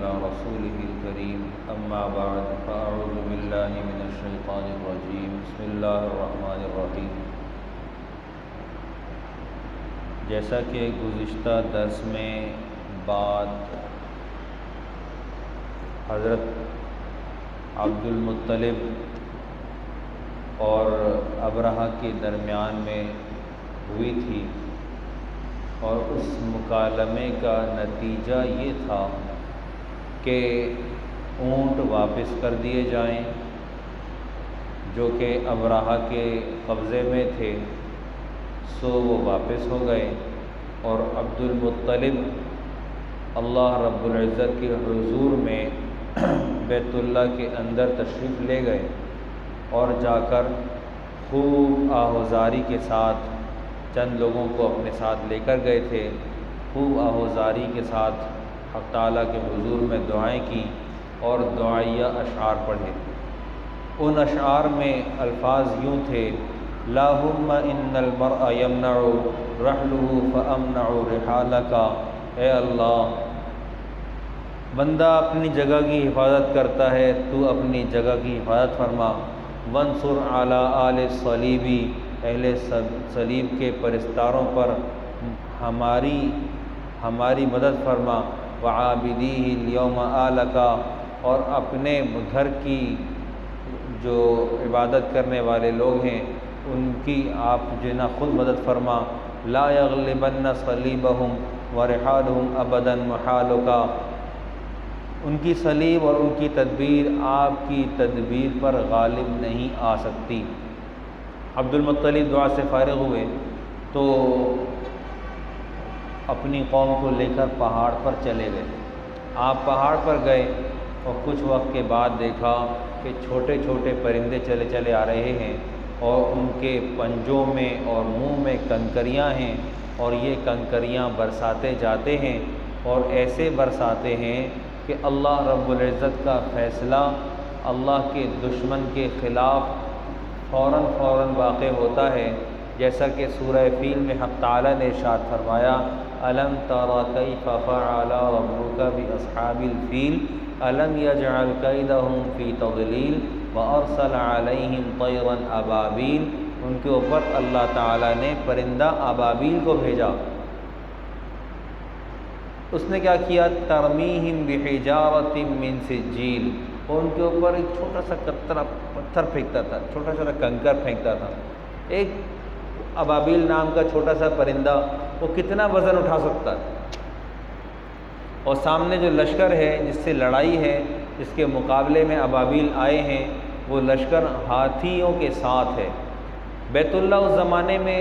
وعلى رسوله الكريم أما بعد فأعوذ بالله من الشيطان الرجيم بسم الله الرحمن الرحيم۔ جیسا کہ گزشتہ درس میں بات حضرت عبد المطلب اور ابرہہ کے درمیان میں ہوئی تھی، اور اس مکالمے کا نتیجہ یہ تھا کہ اونٹ واپس کر دیے جائیں جو کہ ابرہہ کے قبضے میں تھے، سو وہ واپس ہو گئے، اور عبد المطلب اللہ رب العزت کے حضور میں بیت اللہ کے اندر تشریف لے گئے، اور جا کر خوب آہوزاری کے ساتھ چند لوگوں کو اپنے ساتھ لے کر گئے تھے، خوب آہوزاری کے ساتھ حق تعالیٰ کے حضور میں دعائیں کی اور دعائیہ اشعار پڑھے۔ ان اشعار میں الفاظ یوں تھے: اللہم ان المرء یمنع رحلہ فامنع رحالک، اے اللہ بندہ اپنی جگہ کی حفاظت کرتا ہے، تو اپنی جگہ کی حفاظت فرما۔ وانصر علی آل الصلیب، اہل صلیب کے پرستاروں پر ہماری مدد فرما۔ وعابدیہ الیوم آلک، اور اپنے گھر کی جو عبادت کرنے والے لوگ ہیں ان کی آپ جنہیں خود مدد فرما۔ لا یغلبن صلیبہم ورحالہم ابدا محالک، ان کی صلیب اور ان کی تدبیر آپ کی تدبیر پر غالب نہیں آ سکتی۔ عبد المطلب دعا سے فارغ ہوئے تو اپنی قوم کو لے کر پہاڑ پر چلے گئے۔ آپ پہاڑ پر گئے اور کچھ وقت کے بعد دیکھا کہ چھوٹے چھوٹے پرندے چلے چلے آ رہے ہیں، اور ان کے پنجوں میں اور منہ میں کنکریاں ہیں، اور یہ کنکریاں برساتے جاتے ہیں، اور ایسے برساتے ہیں کہ اللہ رب العزت کا فیصلہ اللہ کے دشمن کے خلاف فوراً واقع ہوتا ہے، جیسا کہ سورہ فیل میں حق تعالیٰ نے ارشاد فرمایا: الم تر کیف فعل ربک باصحاب الفیل الم یجعل کیدہم فی تضلیل وارسل علیہم طیرا ابابیل۔ ان کے اوپر اللہ تعالیٰ نے پرندہ ابابیل کو بھیجا، اس نے کیا کیا؟ ترمیہم بحجارۃ من سجیل، اور ان کے اوپر ایک چھوٹا سا پتھر پھینکتا تھا، چھوٹا چھوٹا کنکر پھینکتا تھا۔ ایک ابابیل نام کا چھوٹا سا پرندہ وہ کتنا وزن اٹھا سکتا ہے؟ اور سامنے جو لشکر ہے جس سے لڑائی ہے، جس کے مقابلے میں ابابیل آئے ہیں، وہ لشکر ہاتھیوں کے ساتھ ہے۔ بیت اللہ اس زمانے میں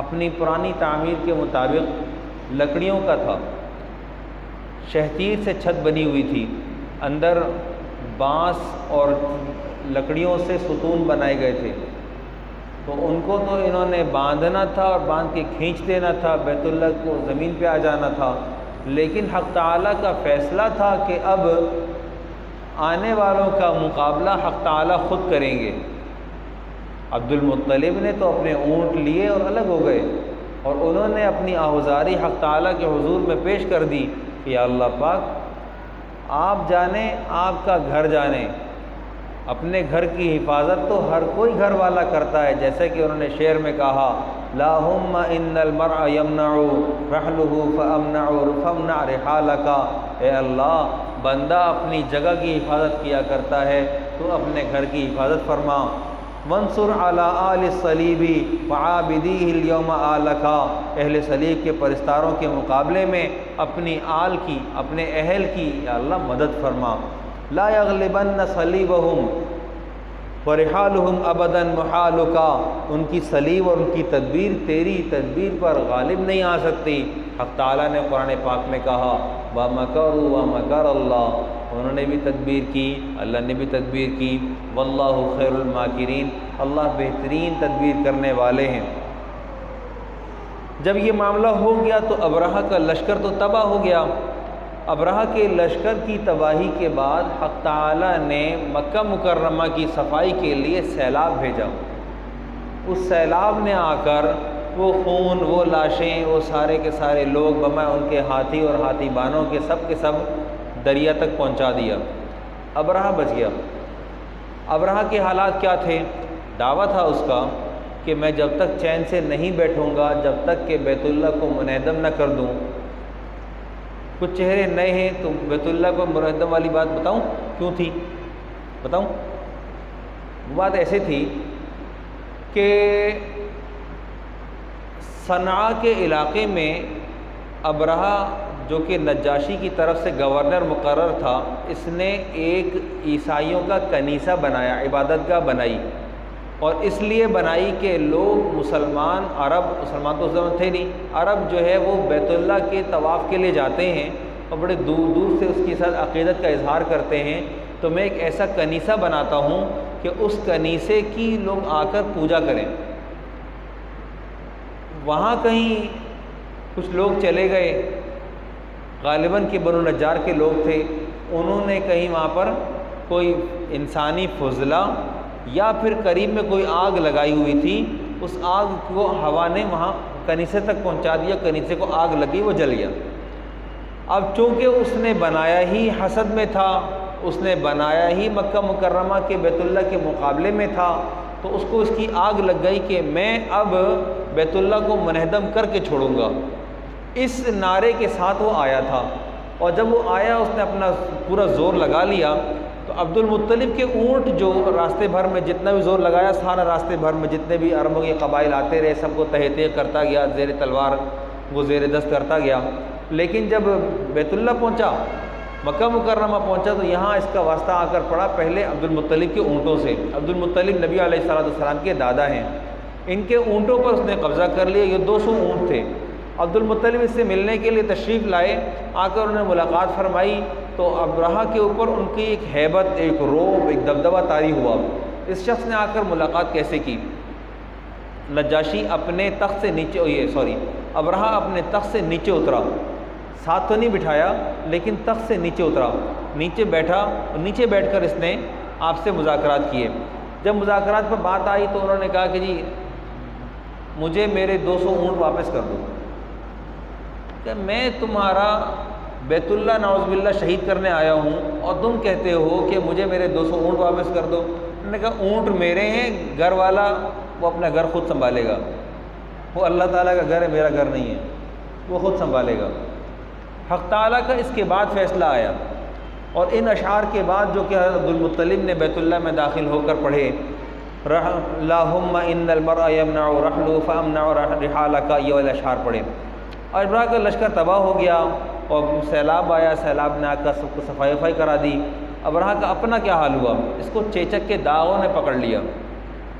اپنی پرانی تعمیر کے مطابق لکڑیوں کا تھا، شہتیر سے چھت بنی ہوئی تھی، اندر بانس اور لکڑیوں سے ستون بنائے گئے تھے، تو ان کو تو انہوں نے باندھنا تھا اور باندھ کے کھینچ دینا تھا، بیت اللہ کو زمین پہ آ جانا تھا، لیکن حق تعالیٰ کا فیصلہ تھا کہ اب آنے والوں کا مقابلہ حق تعالیٰ خود کریں گے۔ عبد المطلب نے تو اپنے اونٹ لیے اور الگ ہو گئے، اور انہوں نے اپنی آہوزاری حق تعالیٰ کے حضور میں پیش کر دی کہ یا اللہ پاک آپ جانیں، آپ کا گھر جانیں، اپنے گھر کی حفاظت تو ہر کوئی گھر والا کرتا ہے، جیسے کہ انہوں نے شعر میں کہا: اللہم ان المرء یمنع رحلہ فامنع رحالک، اے اللہ بندہ اپنی جگہ کی حفاظت کیا کرتا ہے، تو اپنے گھر کی حفاظت فرما۔ وانصر علی آل الصلیب وعابدیہ الیوم آلک، اہل صلیب کے پرستاروں کے مقابلے میں اپنی آل کی، اپنے اہل کی یا اللہ مدد فرما۔ لا یغلبن صلیبہم ورحالہم ابدا محالک، ان کی صلیب اور ان کی تدبیر تیری تدبیر پر غالب نہیں آ سکتی۔ حق تعالیٰ نے قرآن پاک میں کہا: وَمَكَرُوا وَمَكَرَ اللَّهُ، انہوں نے بھی تدبیر کی، اللہ نے بھی تدبیر کی۔ واللہ خیر الماکرین، اللہ بہترین تدبیر کرنے والے ہیں۔ جب یہ معاملہ ہو گیا تو ابرہہ کا لشکر تو تباہ ہو گیا۔ ابرہہ کے لشکر کی تباہی کے بعد حق تعالیٰ نے مکہ مکرمہ کی صفائی کے لیے سیلاب بھیجا۔ اس سیلاب نے آ کر وہ خون، وہ لاشیں، وہ سارے کے سارے لوگ بمائے ان کے ہاتھی اور ہاتھی بانوں کے سب دریا تک پہنچا دیا۔ ابرہہ بچ گیا۔ ابرہہ کے حالات کیا تھے؟ دعویٰ تھا اس کا کہ میں جب تک چین سے نہیں بیٹھوں گا جب تک کہ بیت اللہ کو منہدم نہ کر دوں۔ کچھ چہرے نئے ہیں تو بیت اللہ کو منہدم والی بات بتاؤں کیوں تھی؟ بتاؤں؟ وہ بات ایسے تھی کہ صنعاء کے علاقے میں ابرہہ جو کہ نجاشی کی طرف سے گورنر مقرر تھا، اس نے ایک عیسائیوں کا کنیسہ بنایا، عبادت گاہ بنائی، اور اس لیے بنائی کہ لوگ مسلمان تو اس زمان تھے نہیں، عرب جو ہے وہ بیت اللہ کے طواف کے لیے جاتے ہیں اور بڑے دور دور سے اس کے ساتھ عقیدت کا اظہار کرتے ہیں، تو میں ایک ایسا کنیسہ بناتا ہوں کہ اس کنیسے کی لوگ آ کر پوجا کریں۔ وہاں کہیں کچھ لوگ چلے گئے، غالباً کہ بنو نجار کے لوگ تھے، انہوں نے کہیں وہاں پر کوئی انسانی فضلہ یا پھر قریب میں کوئی آگ لگائی ہوئی تھی، اس آگ کو ہوا نے وہاں کنیسے تک پہنچا دیا، کنیسے کو آگ لگی، وہ جل گیا۔ اب چونکہ اس نے بنایا ہی حسد میں تھا، اس نے بنایا ہی مکہ مکرمہ کے بیت اللہ کے مقابلے میں تھا، تو اس کو اس کی آگ لگ گئی کہ میں اب بیت اللہ کو منہدم کر کے چھوڑوں گا۔ اس نعرے کے ساتھ وہ آیا تھا، اور جب وہ آیا اس نے اپنا پورا زور لگا لیا، تو عبد المطلب کے اونٹ جو راستے بھر میں جتنا بھی زور لگایا، سارا راستے بھر میں جتنے بھی عربوں کے قبائل آتے رہے، سب کو تہتے کرتا گیا، زیر تلوار وہ زیر دست کرتا گیا۔ لیکن جب بیت اللہ پہنچا، مکہ مکرمہ پہنچا، تو یہاں اس کا واسطہ آ کر پڑا پہلے عبد المطلب کے اونٹوں سے۔ عبد المطلب نبی علیہ السلام کے دادا ہیں، ان کے اونٹوں پر اس نے قبضہ کر لیا۔ یہ 200 اونٹ تھے۔ عبد المطلب اس سے ملنے کے لیے تشریف لائے، آ کر انہوں نے ملاقات فرمائی، تو ابرہہ کے اوپر ان کی ایک ہیبت، ایک رعب، ایک دبدبہ طاری ہوا۔ اس شخص نے آ کر ملاقات کیسے کی؟ نجاشی اپنے تخت سے نیچے ابرہہ اپنے تخت سے نیچے اترا، ساتھ تو نہیں بٹھایا لیکن تخت سے نیچے اترا، نیچے بیٹھا، اور نیچے بیٹھ کر اس نے آپ سے مذاکرات کیے۔ جب مذاکرات پر بات آئی تو انہوں نے کہا کہ جی مجھے میرے 200 اونٹ واپس کر دو، کہ میں تمہارا بیت اللہ نعوذ باللہ شہید کرنے آیا ہوں اور تم کہتے ہو کہ مجھے میرے 200 اونٹ واپس کر دو۔ انہوں نے کہا اونٹ میرے ہیں، گھر والا وہ اپنا گھر خود سنبھالے گا، وہ اللہ تعالیٰ کا گھر ہے، میرا گھر نہیں ہے، وہ خود سنبھالے گا۔ حق تعالیٰ کا اس کے بعد فیصلہ آیا، اور ان اشعار کے بعد جو کہ حضرت عبد المطلب نے بیت اللہ میں داخل ہو کر پڑھے، اللہم ان المرء یمنع رحلہ فامنع رحالک، یہ والے اشعار پڑھے، اور ابرہہ کا لشکر تباہ ہو گیا، اور سیلاب آیا، سیلاب نے آ کر سب کو صفائی وفائی کرا دی۔ ابرہہ کا اپنا کیا حال ہوا؟ اس کو چیچک کے داغوں نے پکڑ لیا۔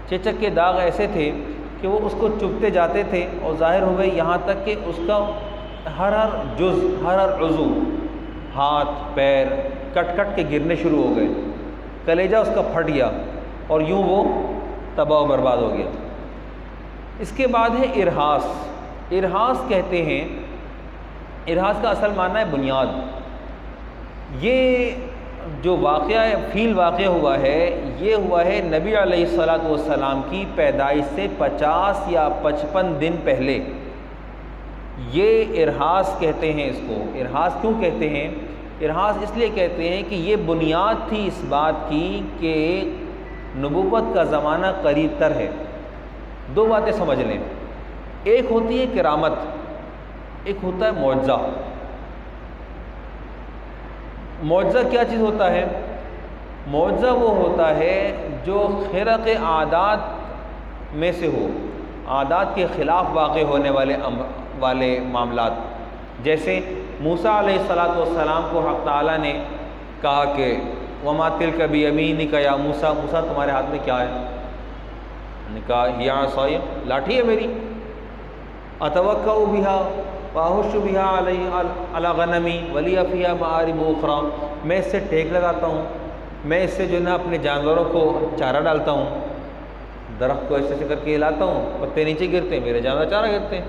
چیچک کے داغ ایسے تھے کہ وہ اس کو چبھتے جاتے تھے، اور ظاہر ہوئے یہاں تک کہ اس کا ہر جز، ہر عضو، ہاتھ پیر کٹ کٹ کے گرنے شروع ہو گئے، کلیجہ اس کا پھٹ گیا، اور یوں وہ تباہ و برباد ہو گیا۔ اس کے بعد ہے ارہاس۔ ارہاس کہتے ہیں، ارہاس کا اصل معنی ہے بنیاد۔ یہ جو واقعہ فیل واقع ہوا ہے، یہ ہوا ہے نبی علیہ السلام کی پیدائش سے 50 یا 55 دن پہلے۔ یہ ارہاس کہتے ہیں اس کو۔ ارہاس کیوں کہتے ہیں؟ ارہاس اس لیے کہتے ہیں کہ یہ بنیاد تھی اس بات کی کہ نبوت کا زمانہ قریب تر ہے۔ دو باتیں سمجھ لیں، ایک ہوتی ہے کرامت، ایک ہوتا ہے معجزہ۔ معجزہ کیا چیز ہوتا ہے؟ معجزہ وہ ہوتا ہے جو خرق عادات میں سے ہو، عادات کے خلاف واقع ہونے والے معاملات۔ جیسے موسیٰ علیہ السلام کو حق تعالیٰ نے کہا کہ وما تلک بیمینک یا موسیٰ، موسیٰ تمہارے ہاتھ میں کیا ہے؟ انہوں نے کہا ہی عصای، لاٹھی ہے میری، اتوکأ بہا واہش بہا علی غنمی ولی فیہا مآرب اخری، میں اس سے ٹیک لگاتا ہوں، میں اس سے جو ہے نا اپنے جانوروں کو چارہ ڈالتا ہوں، درخت کو ایسے کر کے ہلاتا ہوں، پتے نیچے گرتے ہیں، میرے جانور چارہ گرتے ہیں۔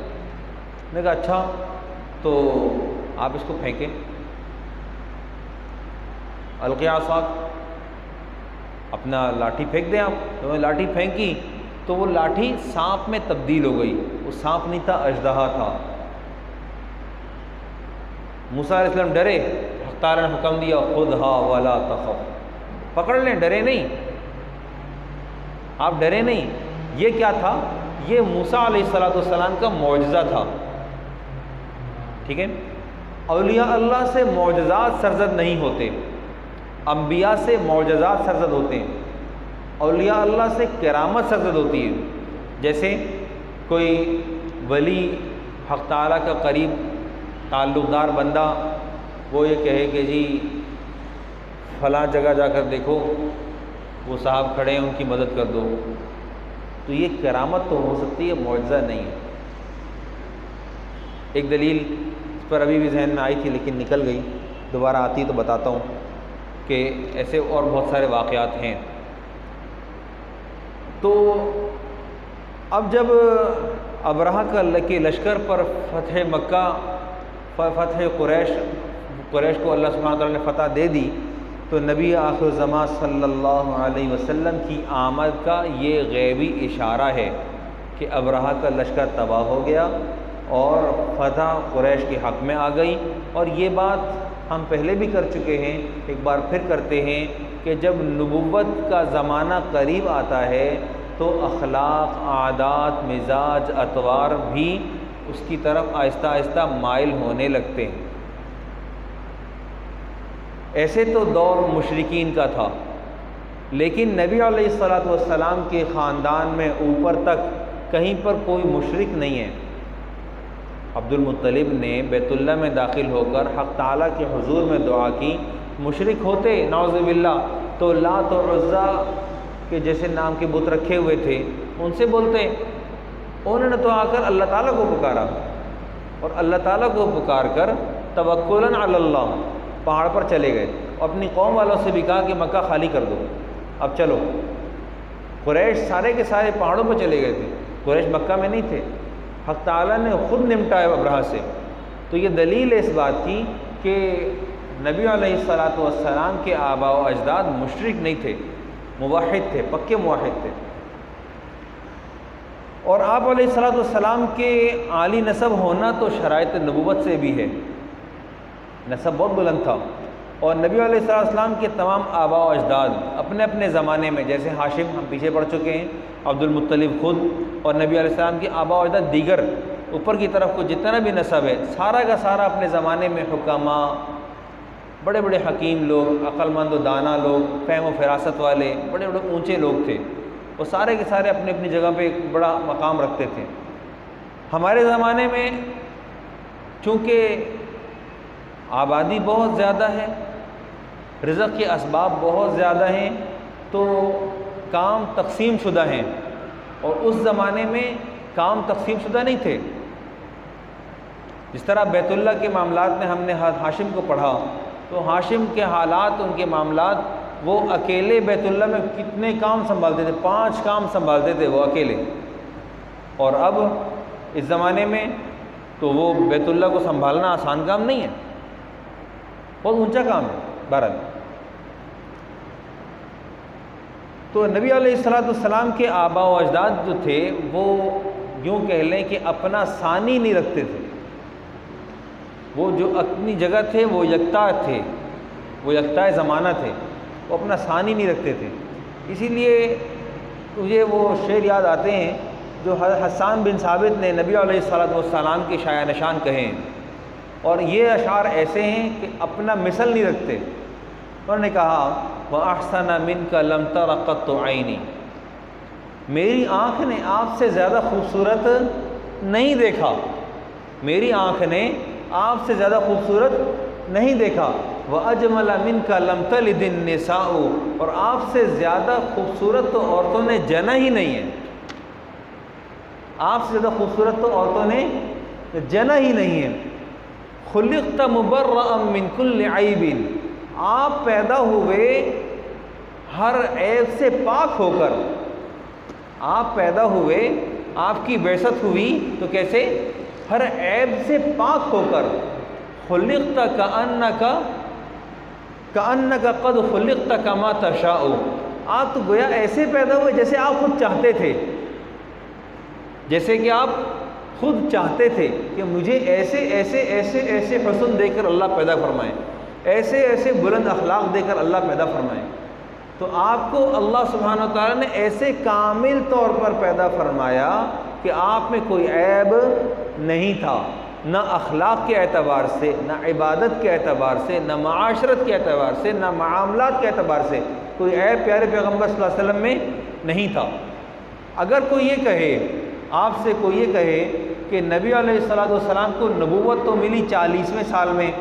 میں نے کہا اچھا تو آپ اس کو پھینکیں، القی عصاک، اپنا لاٹھی پھینک دیں آپ۔ تو میں لاٹھی پھینکی تو وہ لاٹھی سانپ میں تبدیل ہو گئی، وہ سانپ نہیں تھا، اژدہا تھا۔ موسیٰ علیہ السلام ڈرے، حق تعالیٰ نے حکم دیا خذھا ولا تخف، پکڑ لیں، ڈرے نہیں، آپ ڈرے نہیں۔ یہ کیا تھا؟ یہ موسیٰ علیہ السلام کا معجزہ تھا، ٹھیک ہے۔ اولیاء اللہ سے معجزات سرزد نہیں ہوتے، انبیاء سے معجزات سرزد ہوتے ہیں، اولیاء اللہ سے کرامت سرزد ہوتی ہے۔ جیسے کوئی ولی حق تعالیٰ کا قریب تعلق دار بندہ وہ یہ کہے کہ جی فلاں جگہ جا کر دیکھو وہ صاحب کھڑے ہیں، ان کی مدد کر دو، تو یہ کرامت تو ہو سکتی ہے، معجزہ نہیں ہے۔ ایک دلیل اس پر ابھی بھی ذہن میں آئی تھی لیکن نکل گئی، دوبارہ آتی تو بتاتا ہوں کہ ایسے اور بہت سارے واقعات ہیں۔ تو اب جب ابرہہ کے لشکر پر فتح مکہ، فتح قریش کو اللہ سبحانہ وتعالیٰ نے فتح دے دی، تو نبی آخر الزماں صلی اللہ علیہ وسلم کی آمد کا یہ غیبی اشارہ ہے کہ ابرہہ کا لشکر تباہ ہو گیا اور فتح قریش کے حق میں آ گئی۔ اور یہ بات ہم پہلے بھی کر چکے ہیں، ایک بار پھر کرتے ہیں کہ جب نبوت کا زمانہ قریب آتا ہے تو اخلاق، عادات، مزاج، اطوار بھی اس کی طرف آہستہ آہستہ مائل ہونے لگتے ہیں۔ ایسے تو دور مشرکین کا تھا، لیکن نبی علیہ السلام کے خاندان میں اوپر تک کہیں پر کوئی مشرک نہیں ہے۔ عبد المطلب نے بیت اللہ میں داخل ہو کر حق تعالیٰ کے حضور میں دعا کی، مشرک ہوتے نعوذ باللہ تو لات و عزا کے جیسے نام کے بت رکھے ہوئے تھے، ان سے بولتے، انہوں نے تو آ کر اللہ تعالیٰ کو پکارا، اور اللہ تعالیٰ کو پکار کر توکلاً علی اللہ پہاڑ پر چلے گئے، اور اپنی قوم والوں سے بھی کہا کہ مکہ خالی کر دو، اب چلو۔ قریش سارے کے سارے پہاڑوں پر چلے گئے تھے، قریش مکہ میں نہیں تھے، حق تعالیٰ نے خود نمٹایا ابرہہ سے۔ تو یہ دلیل ہے اس بات کی کہ نبی علیہ السلام کے آباء و اجداد مشرک نہیں تھے، موحد تھے، پکے موحد تھے۔ اور آپ علیہ السلام کے عالی نسب ہونا تو شرائط نبوت سے بھی ہے، نسب بہت بلند تھا۔ اور نبی علیہ السلام کے تمام آباء و اجداد اپنے اپنے زمانے میں، جیسے ہاشم ہم پیچھے پڑھ چکے ہیں، عبد المطلب خود، اور نبی علیہ السلام کے آباء و اجداد دیگر اوپر کی طرف کو جتنا بھی نسب ہے، سارا کا سارا اپنے زمانے میں حکما، بڑے بڑے حکیم لوگ، عقل مند و دانا لوگ، فہم و فراست والے، بڑے بڑے اونچے لوگ تھے، وہ سارے کے سارے اپنی اپنی جگہ پہ ایک بڑا مقام رکھتے تھے۔ ہمارے زمانے میں چونکہ آبادی بہت زیادہ ہے، رزق کے اسباب بہت زیادہ ہیں، تو کام تقسیم شدہ ہیں، اور اس زمانے میں کام تقسیم شدہ نہیں تھے۔ جس طرح بیت اللہ کے معاملات میں ہم نے ہاشم کو پڑھا، تو ہاشم کے حالات، ان کے معاملات، وہ اکیلے بیت اللہ میں کتنے کام سنبھالتے تھے، 5 کام سنبھالتے تھے وہ اکیلے۔ اور اب اس زمانے میں تو وہ بیت اللہ کو سنبھالنا آسان کام نہیں ہے، بہت اونچا کام ہے۔ بہرحال تو نبی علیہ السلام کے آباء و اجداد جو تھے وہ یوں کہہ لیں کہ اپنا ثانی نہیں رکھتے تھے، وہ جو اپنی جگہ تھے وہ یکتا تھے، وہ یکتا زمانہ تھے، وہ اپنا ثانی نہیں رکھتے تھے۔ اسی لیے مجھے وہ شعر یاد آتے ہیں جو حسان بن ثابت نے نبی علیہ السلام کے شایع نشان کہے ہیں، اور یہ اشعار ایسے ہیں کہ اپنا مثل نہیں رکھتے۔ انہوں نے کہا وَأَحْسَنَ مِنْكَ لَمْ تَرَ قَطُّ عَيْنِي، میری آنکھ نے آپ سے زیادہ خوبصورت نہیں دیکھا، میری آنکھ نے آپ سے زیادہ خوبصورت نہیں دیکھا۔ وَأَجْمَلَ مِنْكَ لَمْ تَلِدِ النِّسَاءُ، اور آپ سے زیادہ خوبصورت تو عورتوں نے جنا ہی نہیں ہے، آپ سے زیادہ خوبصورت تو عورتوں نے جنا ہی نہیں ہے۔ خُلِقْتَ مُبَرَّأً مِنْ كُلِّ عَيْبٍ، آپ پیدا ہوئے ہر عیب سے پاک ہو کر، آپ پیدا ہوئے، آپ کی بعثت ہوئی تو کیسے؟ ہر عیب سے پاک ہو کر۔ خُلِقْتَ كَأَنَّكَ قَدْ خُلِقْتَ كَمَا تَشَاءُ، آپ تو گویا ایسے پیدا ہوئے جیسے آپ خود چاہتے تھے، جیسے کہ آپ خود چاہتے تھے کہ مجھے ایسے ایسے ایسے ایسے حسن دے کر اللہ پیدا فرمائے۔ ایسے ایسے بلند اخلاق دے کر اللہ پیدا فرمائے. تو آپ کو اللہ سبحانہ و تعالیٰ نے ایسے کامل طور پر پیدا فرمایا کہ آپ میں کوئی عیب نہیں تھا، نہ اخلاق کے اعتبار سے، نہ عبادت کے اعتبار سے، نہ معاشرت کے اعتبار سے، نہ معاملات کے اعتبار سے کوئی عیب پیارے پیغمبر صلی اللہ علیہ وسلم میں نہیں تھا. اگر کوئی یہ کہے، آپ سے کوئی یہ کہے کہ نبی علیہ السلام کو نبوت تو ملی 40ویں سال میں،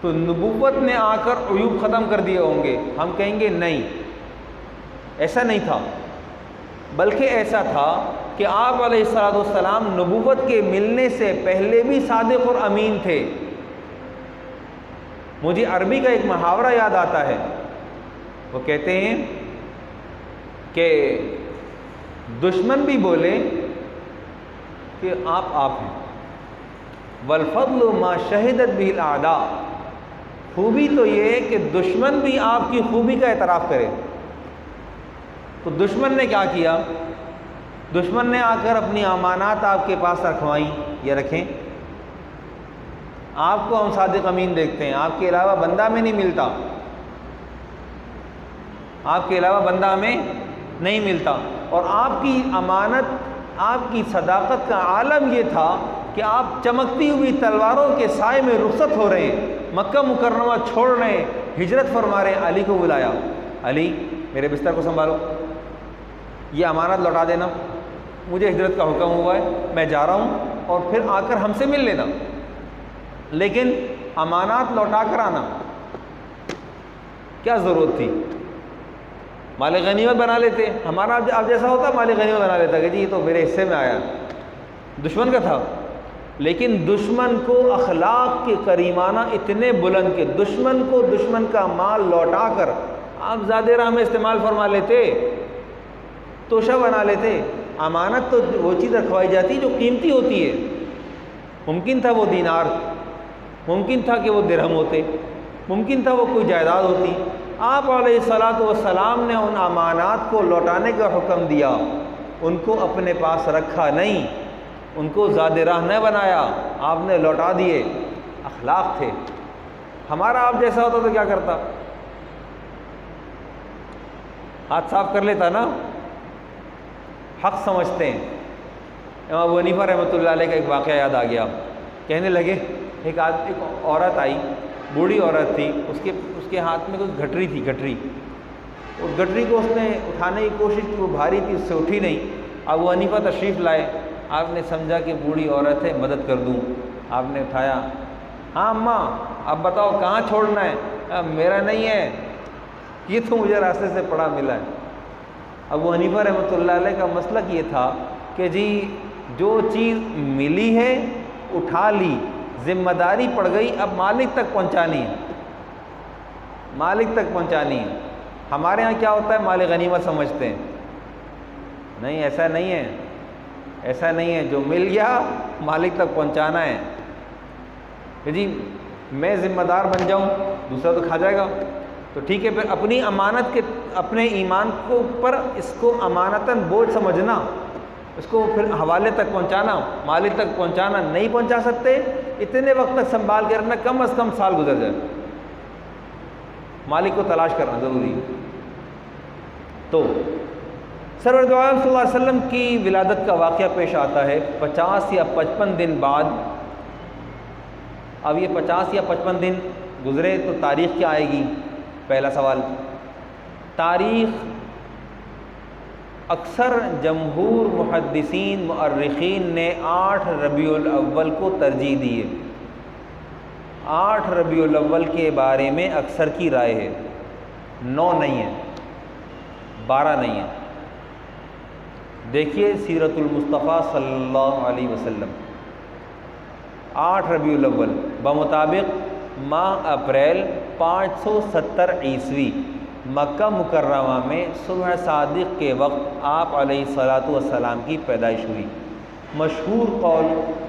تو نبوت نے آ کر عیوب ختم کر دیے ہوں گے، ہم کہیں گے نہیں، ایسا نہیں تھا، بلکہ ایسا تھا کہ آپ علیہ السلام نبوت کے ملنے سے پہلے بھی صادق اور امین تھے. مجھے عربی کا ایک محاورہ یاد آتا ہے، وہ کہتے ہیں کہ دشمن بھی بولے کہ آپ ہیں، والفضل ما شہدت به الاعداء، خوبی تو یہ ہے کہ دشمن بھی آپ کی خوبی کا اعتراف کرے. تو دشمن نے کیا کیا؟ دشمن نے آ کر اپنی امانات آپ کے پاس رکھوائیں، یہ رکھیں، آپ کو ہم صادق امین دیکھتے ہیں، آپ کے علاوہ بندہ میں نہیں ملتا، آپ کے علاوہ بندہ ہمیں نہیں ملتا. اور آپ کی امانت، آپ کی صداقت کا عالم یہ تھا کہ آپ چمکتی ہوئی تلواروں کے سائے میں رخصت ہو رہے ہیں، مکہ مکرمہ چھوڑ رہے ہیں، ہجرت فرما رہے ہیں. علی کو بلایا، علی میرے بستر کو سنبھالو، یہ امانت لوٹا دینا، مجھے ہجرت کا حکم ہوا ہے، میں جا رہا ہوں، اور پھر آ کر ہم سے مل لینا، لیکن امانات لوٹا کر آنا. کیا ضرورت تھی؟ مال غنیمت بنا لیتے، ہمارا اب جیسا ہوتا مال غنیمت بنا لیتا کہ جی یہ تو میرے حصے میں آیا، دشمن کا تھا. لیکن دشمن کو اخلاق کے کریمانہ اتنے بلند کہ دشمن کو دشمن کا مال لوٹا کر آپ زیادہ راہ میں استعمال فرما لیتے، توشہ بنا لیتے. امانت تو وہ چیز رکھوائی جاتی جو قیمتی ہوتی ہے. ممکن تھا وہ دینار، ممکن تھا کہ وہ درہم ہوتے، ممکن تھا وہ کوئی جائیداد ہوتی. آپ علیہ السلام نے ان امانات کو لوٹانے کا حکم دیا، ان کو اپنے پاس رکھا نہیں، ان کو زاد راہ نہ بنایا، آپ نے لوٹا دیے. اخلاق تھے. ہمارا آپ جیسا ہوتا تو کیا کرتا؟ ہاتھ صاف کر لیتا نا. حق سمجھتے ہیں. امام ابو حنیفہ رحمۃ اللہ علیہ کا ایک واقعہ یاد آ گیا. کہنے لگے ایک عورت آئی، بوڑھی عورت تھی، اس کے ہاتھ میں کوئی گھٹری تھی، گھٹری. اس گھٹری کو اس نے اٹھانے کی کوشش کی، وہ بھاری تھی، اس سے اٹھی نہیں. ابو حنیفہ تشریف لائے، آپ نے سمجھا کہ بوڑھی عورت ہے، مدد کر دوں. آپ نے اٹھایا. ہاں اماں اب بتاؤ کہاں چھوڑنا ہے؟ میرا نہیں ہے، یہ تو مجھے راستے سے پڑا ملا ہے. ابو حنیفہ رحمۃ اللہ علیہ کا مسلک یہ تھا کہ جی جو چیز ملی ہے اٹھا لی، ذمہ داری پڑ گئی، اب مالک تک پہنچانی ہے، مالک تک پہنچانی ہے. ہمارے ہاں کیا ہوتا ہے؟ مال غنیمت سمجھتے ہیں. نہیں، ایسا نہیں ہے، ایسا نہیں ہے. جو مل گیا مالک تک پہنچانا ہے. کہ جی میں ذمہ دار بن جاؤں، دوسرا تو کھا جائے گا. تو ٹھیک ہے، پھر اپنی امانت کے، اپنے ایمان کو پر اس کو امانتاً بوجھ سمجھنا، اس کو پھر حوالے تک پہنچانا، مالک تک پہنچانا. نہیں پہنچا سکتے، اتنے وقت تک سنبھال کے رکھنا، کم از کم سال گزر جائے، مالک کو تلاش کرنا ضروری ہے. تو سرور دو عالم صلی اللہ علیہ وسلم کی ولادت کا واقعہ پیش آتا ہے 50 یا 55 دن بعد. اب یہ 50 یا 55 دن گزرے تو تاریخ کیا آئے گی؟ پہلا سوال. تاریخ اکثر جمہور محدثین مؤرخین نے 8 ربیع الاول کو ترجیح دی ہے. 8 ربیع الاول کے بارے میں اکثر کی رائے ہے، 9 نہیں ہے، 12 نہیں ہے. دیکھیے سیرت المصطفیٰ صلی اللہ علیہ وسلم. 8 ربیع الاول بمطابق ماہ اپریل 570 عیسوی مکہ مکرمہ میں صبح صادق کے وقت آپ علیہ السلام کی پیدائش ہوئی. مشہور قول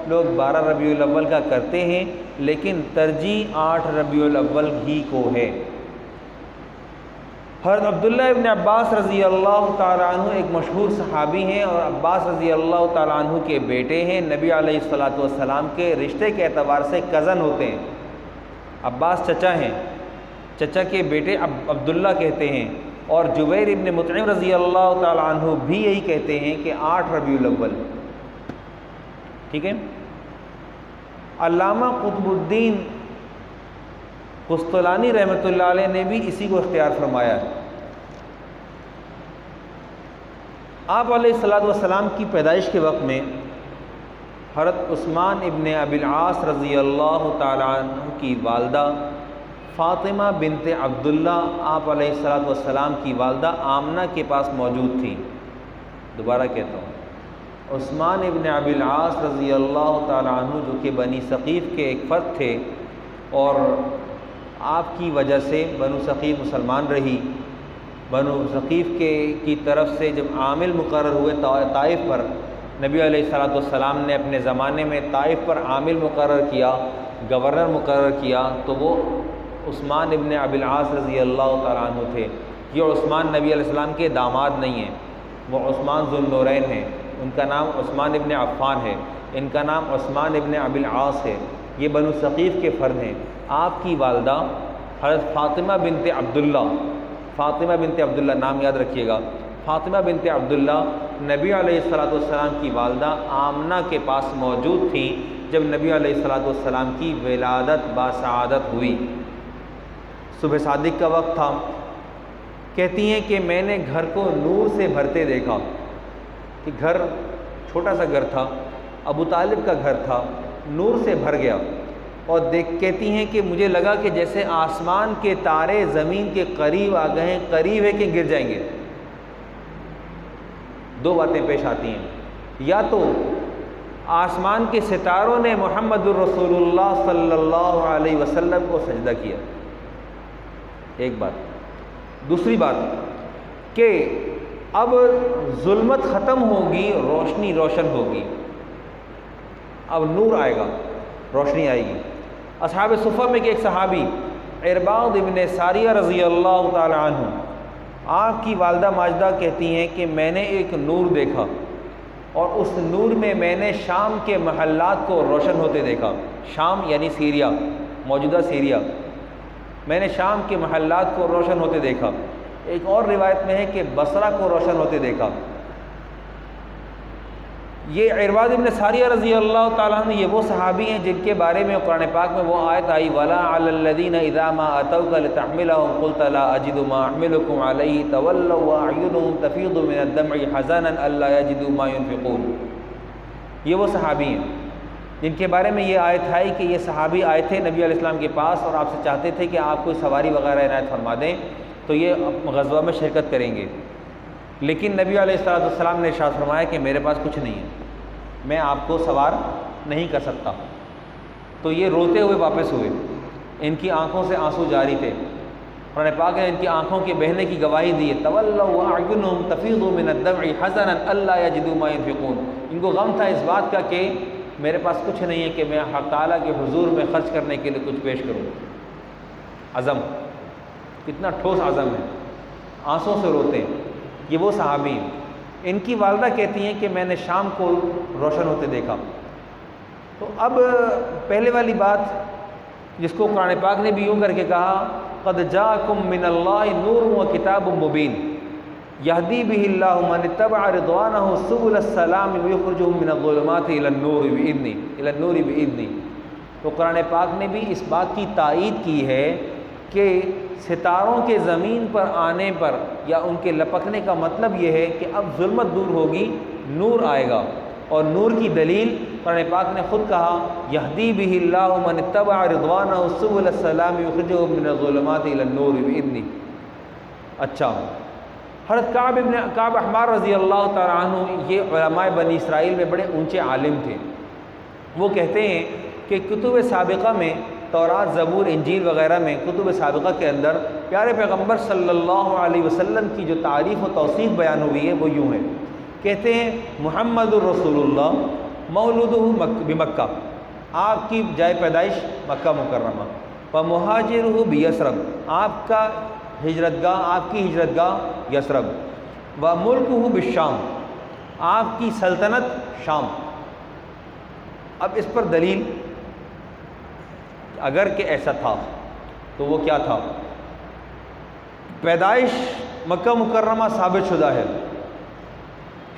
لوگ 12 ربیع الاول کا کرتے ہیں، لیکن ترجیح 8 ربیع الاول ہی کو ہے. حضرت عبداللہ ابن عباس رضی اللہ تعالیٰ عنہ ایک مشہور صحابی ہیں، اور عباس رضی اللہ تعالیٰ عنہ کے بیٹے ہیں. نبی علیہ السلام کے رشتے کے اعتبار سے کزن ہوتے ہیں. عباس چچا ہیں، چچا کے بیٹے عبداللہ کہتے ہیں، اور جبیر ابن مطعم رضی اللہ تعالی عنہ بھی یہی کہتے ہیں کہ 8 ربیع الاول۔ ٹھیک ہے۔ علامہ قطب الدین قسطلانی رحمۃ اللہ علیہ نے بھی اسی کو اختیار فرمایا ہے۔ آپ علیہ الصلوۃ والسلام کی پیدائش کے وقت میں حضرت عثمان ابن ابی العاص رضی اللہ تعالی عنہ کی والدہ فاطمہ بنت عبداللہ آپ علیہ الصلوۃ والسلام کی والدہ آمنہ کے پاس موجود تھیں۔ دوبارہ کہتا ہوں، عثمان ابن ابی العاص رضی اللہ تعالی عنہ جو کہ بنی ثقیف کے ایک فرد تھے، اور آپ کی وجہ سے بنو ثقیف مسلمان رہی۔ بنو ثقیف کی طرف سے جب عامل مقرر ہوئے طائف پر، نبی علیہ الصلوۃ والسلام نے اپنے زمانے میں طائف پر عامل مقرر کیا، گورنر مقرر کیا، تو وہ عثمان ابن ابی العاص رضی اللہ تعالیٰ عنہ تھے۔ یہ عثمان نبی علیہ السلام کے داماد نہیں ہیں، وہ عثمان ذو النورین ہیں۔ ان کا نام عثمان ابن عفان ہے، ان کا نام عثمان ابن ابی العاص ہے۔ یہ بنو ثقیف کے فرد ہیں۔ آپ کی والدہ حضرت فاطمہ بنت عبداللہ، فاطمہ بنت عبداللہ نام یاد رکھیے گا، فاطمہ بنت عبداللہ نبی علیہ الصلوۃ والسلام کی والدہ آمنہ کے پاس موجود تھیں جب نبی علیہ الصلوۃ والسلام کی ولادت باسعادت ہوئی۔ صبح صادق کا وقت تھا۔ کہتی ہیں کہ میں نے گھر کو نور سے بھرتے دیکھا، کہ گھر چھوٹا سا گھر تھا، ابو طالب کا گھر تھا، نور سے بھر گیا، اور کہتی ہیں کہ مجھے لگا کہ جیسے آسمان کے تارے زمین کے قریب آ گئے ہیں، قریب ہے کہ گر جائیں گے۔ دو باتیں پیش آتی ہیں، یا تو آسمان کے ستاروں نے محمد الرسول اللہ صلی اللہ علیہ وسلم کو سجدہ کیا، ایک بات۔ دوسری بات کہ اب ظلمت ختم ہوگی، روشنی روشن ہوگی، اب نور آئے گا، روشنی آئے گی۔ اصحاب صفہ میں کہ ایک صحابی عرباض ابن ساریہ رضی اللہ تعالی عنہ، آپ کی والدہ ماجدہ کہتی ہیں کہ میں نے ایک نور دیکھا، اور اس نور میں میں نے شام کے محلات کو روشن ہوتے دیکھا۔ شام یعنی سیریا، موجودہ سیریا، میں نے شام کے محلات کو روشن ہوتے دیکھا۔ ایک اور روایت میں ہے کہ بصرہ کو روشن ہوتے دیکھا۔ یہ عرباض ابن ساریہ رضی اللہ تعالیٰ عنہ، یہ وہ صحابی ہیں جن کے بارے میں قرآن پاک میں وہ آیت آئی، وَلَا عَلَى الَّذِينَ إِذَا مَا أَتَوْكَ لِتَحْمِلَهُمْ قُلْتَ لَا أَجِدُ مَا أَحْمِلُكُمْ عَلَيْهِ تَوَلَّوْا وَأَعْيُنُهُمْ تَفِيضُ مِنَ الدَّمْعِ حَزَنًا أَلَّا يَجِدُوا مَا يُنْفِقُونَ۔ یہ وہ صحابی ہیں جن کے بارے میں یہ آیت آئی کہ یہ صحابی آئے تھے نبی علیہ السلام کے پاس اور آپ سے چاہتے تھے کہ آپ کوئی سواری وغیرہ عنایت فرما دیں تو یہ غزوہ میں شرکت کریں گے، لیکن نبی علیہ السلام نے ارشاد فرمایا کہ میرے پاس کچھ نہیں ہے، میں آپ کو سوار نہیں کر سکتا۔ تو یہ روتے ہوئے واپس ہوئے، ان کی آنکھوں سے آنسو جاری تھے۔ قرآن پاک نے ان کی آنکھوں کے بہنے کی گواہی دی ہے، تولوا واعینہم تفیض من الدمع حزنا الا یجدوا ما ينفقون۔ ان کو غم تھا اس بات کا کہ میرے پاس کچھ نہیں ہے کہ میں حق تعالیٰ کے حضور میں خرچ کرنے کے لیے کچھ پیش کروں۔ عزم، کتنا ٹھوس عزم ہے، آنسوں سے روتے ہیں۔ یہ وہ صحابی ہیں۔ ان کی والدہ کہتی ہیں کہ میں نے شام کو روشن ہوتے دیکھا۔ تو اب پہلے والی بات جس کو قرآن پاک نے بھی یوں کر کے کہا، قد جاءکم من اللہ نور و کتاب مبین یہدی بہ اللہ من اتبع رضوانہ سبل السلام ویخرجہم من الظلمات الی النور بإذنہ۔ تو قرآن پاک نے بھی اس بات کی تائید کی ہے کہ ستاروں کے زمین پر آنے پر یا ان کے لپکنے کا مطلب یہ ہے کہ اب ظلمت دور ہوگی، نور آئے گا۔ اور نور کی دلیل قرآن پاک نے خود کہا، یہدی بہ اللہ من اتبع رضوانہ سبل السلام یخرجہم من الظلمات الی النور بإذنہ۔ اچھا، حضرت کعب احمار رضی اللہ تعالیٰ عنہ یہ علماء بنی اسرائیل میں بڑے اونچے عالم تھے۔ وہ کہتے ہیں کہ کتب سابقہ میں، تورات، زبور، انجیل وغیرہ میں، کتب سابقہ کے اندر پیارے پیغمبر صلی اللہ علیہ وسلم کی جو تعریف و توصیف بیان ہوئی ہے وہ یوں ہے۔ کہتے ہیں محمد الرسول اللہ مولودہ بمکہ، آپ کی جائے پیدائش مکہ مکرمہ، ومہاجرہ بیثرب، آپ کا ہجرتگاہ، آپ کی ہجرتگاہ یثرب، وملکہ بالشام، آپ کی سلطنت شام۔ اب اس پر دلیل اگر کہ ایسا تھا تو وہ کیا تھا؟ پیدائش مکہ مکرمہ ثابت شدہ ہے،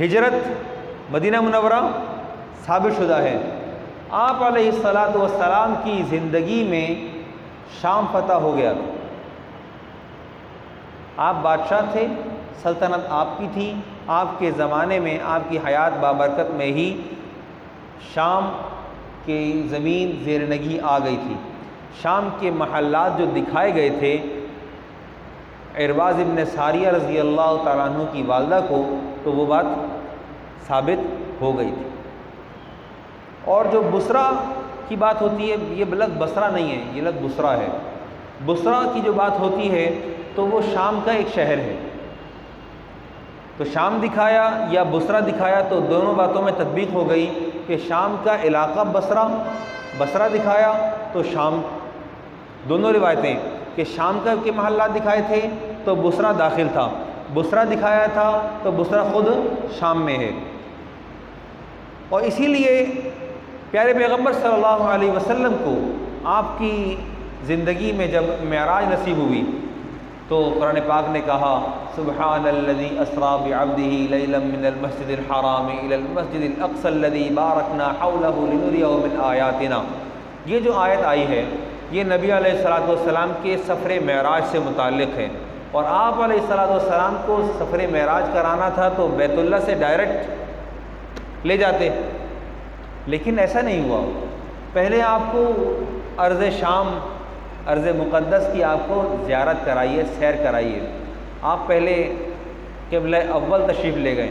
ہجرت مدینہ منورہ ثابت شدہ ہے، آپ علیہ الصلاۃ والسلام کی زندگی میں شام فتح ہو گیا تھا، آپ بادشاہ تھے، سلطنت آپ کی تھی، آپ کے زمانے میں آپ کی حیات بابرکت میں ہی شام کی زمین زیر نگی آ گئی تھی۔ شام کے محلات جو دکھائے گئے تھے عرباض ابن ساریہ رضی اللہ تعالیٰ عنہ کی والدہ کو، تو وہ بات ثابت ہو گئی تھی۔ اور جو بصرہ کی بات ہوتی ہے، یہ بلد بصرہ نہیں ہے، یہ لفظ بصرہ ہے۔ بصرہ کی جو بات ہوتی ہے تو وہ شام کا ایک شہر ہے، تو شام دکھایا یا بصرہ دکھایا تو دونوں باتوں میں تطبیق ہو گئی کہ شام کا علاقہ بصرہ دکھایا تو شام، دونوں روایتیں کہ شام کا کے محلات دکھائے تھے تو بصرہ داخل تھا، بصرہ دکھایا تھا تو بصرہ خود شام میں ہے۔ اور اسی لیے پیارے پیغمبر صلی اللہ علیہ وسلم کو آپ کی زندگی میں جب معراج نصیب ہوئی تو قرآن پاک نے کہا سبحان الذی اسریٰ بعبدہ لیلا من المسجد الحرام الی المسجد الاقصی الذی بارکنا حولہ لنریہ من آیاتنا۔ یہ جو آیت آئی ہے یہ نبی علیہ الصلوۃ والسلام کے سفر معراج سے متعلق ہے، اور آپ علیہ الصلوۃ والسلام کو سفر معراج کرانا تھا تو بیت اللہ سے ڈائریکٹ لے جاتے، لیکن ایسا نہیں ہوا۔ پہلے آپ کو ارض شام، ارض مقدس کی آپ کو زیارت کرائیے، سیر کرائیے۔ آپ پہلے قبلہ اول تشریف لے گئے،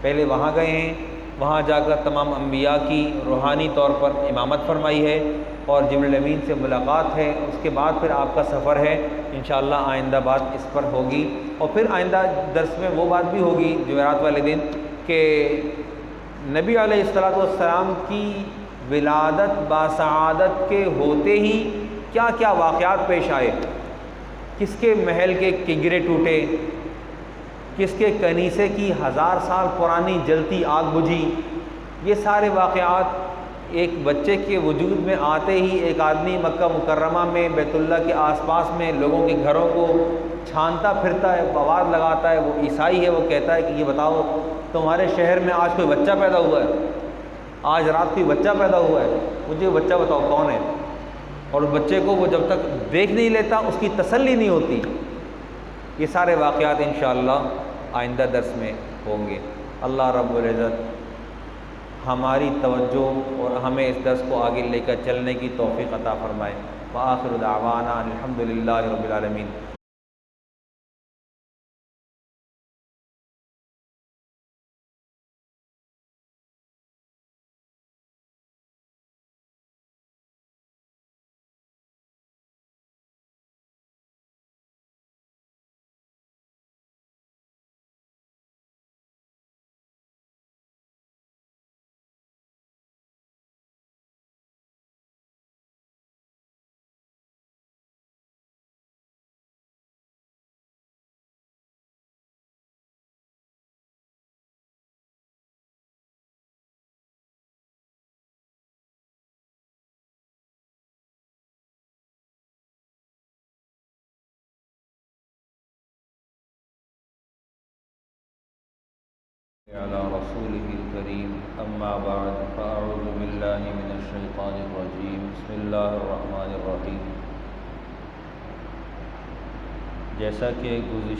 پہلے وہاں گئے ہیں، وہاں جا کر تمام انبیاء کی روحانی طور پر امامت فرمائی ہے اور جبریل امین سے ملاقات ہے، اس کے بعد پھر آپ کا سفر ہے۔ انشاءاللہ آئندہ بات اس پر ہوگی، اور پھر آئندہ درس میں وہ بات بھی ہوگی جمعرات والے دن کہ نبی علیہ الصلوۃ والسلام کی ولادت باسعادت کے ہوتے ہی کیا کیا واقعات پیش آئے، کس کے محل کے کنگرے ٹوٹے، کس کے کنیسے کی 1000 سال پرانی جلتی آگ بجھی، یہ سارے واقعات ایک بچے کے وجود میں آتے ہی ایک آدمی مکہ مکرمہ میں بیت اللہ کے آس پاس میں لوگوں کے گھروں کو چھانتا پھرتا ہے، آواز لگاتا ہے، وہ عیسائی ہے، وہ کہتا ہے کہ یہ بتاؤ تمہارے شہر میں آج کوئی بچہ پیدا ہوا ہے، آج رات کوئی بچہ پیدا ہوا ہے، مجھے وہ بچہ بتاؤ کون ہے۔ اور اس بچے کو وہ جب تک دیکھ نہیں لیتا اس کی تسلی نہیں ہوتی۔ یہ سارے واقعات انشاءاللہ آئندہ درس میں ہوں گے۔ اللہ رب العزت ہماری توجہ اور ہمیں اس درس کو آگے لے کر چلنے کی توفیق عطا فرمائے۔ وآخر دعوانا الحمدللہ رب العالمین۔ علی رسولہ الکریم اما بعد فاعوذ باللہ من الشیطان الرجیم بسم اللہ الرحمن الرحیم۔ جیسا کہ گزشتہ